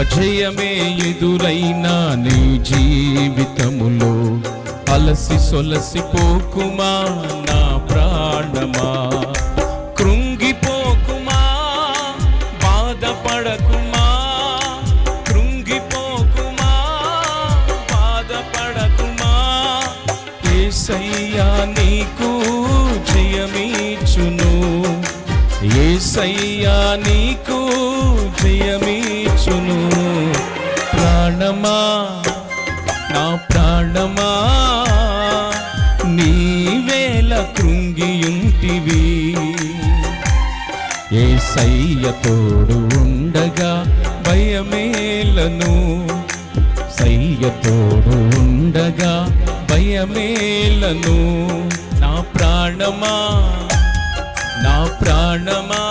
అపజయమే ఎదురైనా నీ జీవితములో అలసి సొలసిపోకుమా నా ప్రాణమా, కృంగిపోకుమా, బాధపడకుమా, కృంగిపోకుమా, బాధపడకుమా. యేసయ్యా నీకు జయమిచ్చును, యేసయ్యా నీకు జయమిచ్చును. ప్రాణమా, నా ప్రాణమా, నీవేళ కృంగియుంటివి, యేసయ్య తోడు ఉండగా భయమేలను, సయ్య తోడు ఉండగా భయమేలను. నా ప్రాణమా, నా ప్రాణమా,